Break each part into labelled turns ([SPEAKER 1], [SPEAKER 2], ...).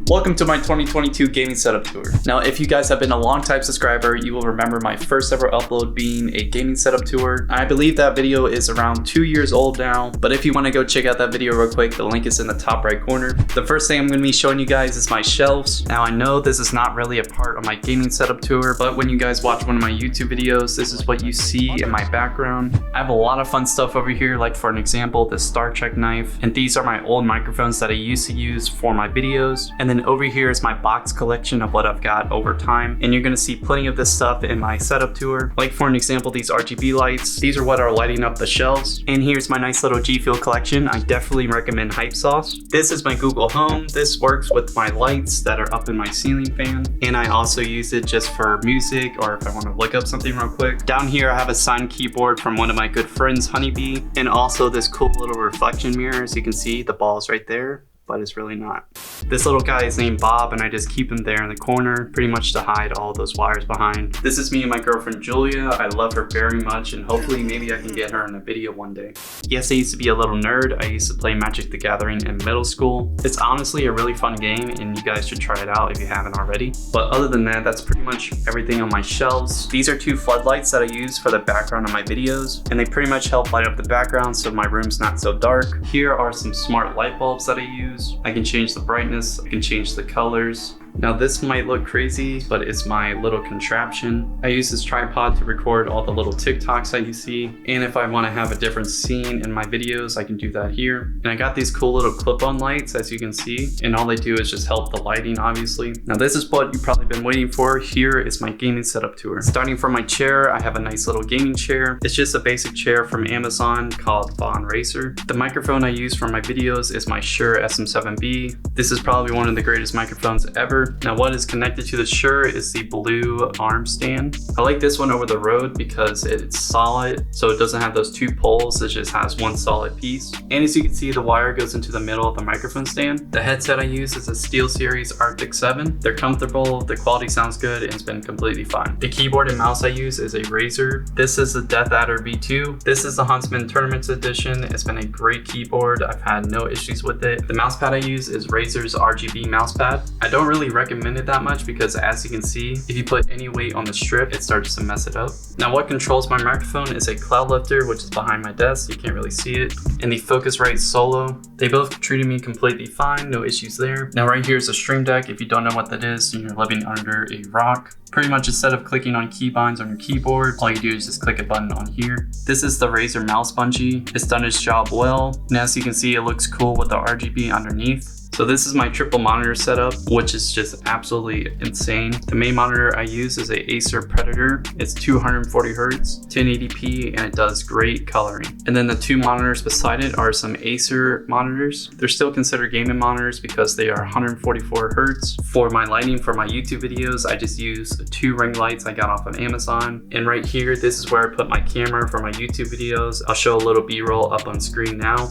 [SPEAKER 1] Welcome to my 2022 gaming setup tour. Now, if you guys have been a long time subscriber, you will remember my first ever upload being a gaming setup tour. I believe that video is around 2 years old now, but if you want to go check out that video real quick, the link is in the top right corner. The first thing I'm going to be showing you guys is my shelves. Now, I know this is not really a part of my gaming setup tour, but when you guys watch one of my YouTube videos, this is what you see in my background. I have a lot of fun stuff over here, like for an example, the Star Trek knife, and these are my old microphones that I used to use for my videos. And then over here is my box collection of what I've got over time, and you're gonna see plenty of this stuff in my setup tour. Like for an example, these RGB lights, these are what are lighting up the shelves. And here's my nice little G Fuel collection. I definitely recommend Hype Sauce. This is my Google Home. This works with my lights that are up in my ceiling fan, and I also use it just for music or if I want to look up something real quick. Down here I have a signed keyboard from one of my good friends, Honeybee, and also this cool little reflection mirror. As you can see, the ball's right there, but it's really not. This little guy is named Bob, and I just keep him there in the corner pretty much to hide all those wires behind. This is me and my girlfriend Julia. I love her very much, and hopefully maybe I can get her in a video one day. Yes, I used to be a little nerd. I used to play Magic the Gathering in middle school. It's honestly a really fun game, and you guys should try it out if you haven't already. But other than that, that's pretty much everything on my shelves. These are 2 floodlights that I use for the background of my videos, and they pretty much help light up the background so my room's not so dark. Here are some smart light bulbs that I use. I can change the brightness, I can change the colors. Now this might look crazy, but it's my little contraption. I use this tripod to record all the little TikToks that you see. And if I want to have a different scene in my videos, I can do that here. And I got these cool little clip-on lights, as you can see. And all they do is just help the lighting, obviously. Now this is what you've probably been waiting for. Here is my gaming setup tour. Starting from my chair, I have a nice little gaming chair. It's just a basic chair from Amazon called Vaughn Racer. The microphone I use for my videos is my Shure SM7B. This is probably one of the greatest microphones ever. Now what is connected to the Shure is the blue arm stand. I like this one over the Rode because it's solid, so it doesn't have those 2 poles, it just has one solid piece. And as you can see, the wire goes into the middle of the microphone stand. The headset I use is a SteelSeries Arctic 7. They're comfortable, the quality sounds good, and it's been completely fine. The keyboard and mouse I use is a Razer. This is the Death Adder V2. This is the Huntsman Tournaments Edition. It's been a great keyboard. I've had no issues with it. The mousepad I use is Razer's RGB mousepad. I don't really recommend it that much because, as you can see, if you put any weight on the strip, it starts to mess it up. Now what controls my microphone is a cloud lifter, which is behind my desk. You can't really see it. And the Focusrite Solo. They both treated me completely fine, no issues there. Now right here is a Stream Deck. If you don't know what that is, you're living under a rock. Pretty much instead of clicking on keybinds on your keyboard, all you do is just click a button on here. This is the Razer mouse bungee. It's done its job well. And as you can see, it looks cool with the RGB underneath. So this is my triple monitor setup, which is just absolutely insane. The main monitor I use is a Acer Predator. It's 240 Hertz, 1080p, and it does great coloring. And then the 2 monitors beside it are some Acer monitors. They're still considered gaming monitors because they are 144 Hertz. For my lighting for my YouTube videos, I just use 2 ring lights I got off of Amazon. And right here, this is where I put my camera for my YouTube videos. I'll show a little B-roll up on screen now.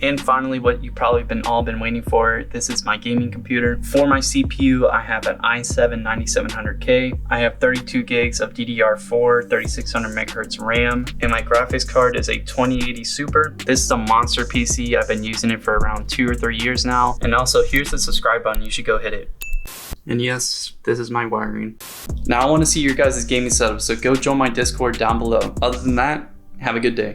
[SPEAKER 1] And finally, what you've probably all been waiting for, this is my gaming computer. For my CPU, I have an i7-9700K. I have 32 gigs of DDR4, 3600 megahertz RAM, and my graphics card is a 2080 Super. This is a monster PC. I've been using it for around 2 or 3 years now. And also, here's the subscribe button. You should go hit it. And yes, this is my wiring. Now I want to see your guys' gaming setup, so go join my Discord down below. Other than that, have a good day.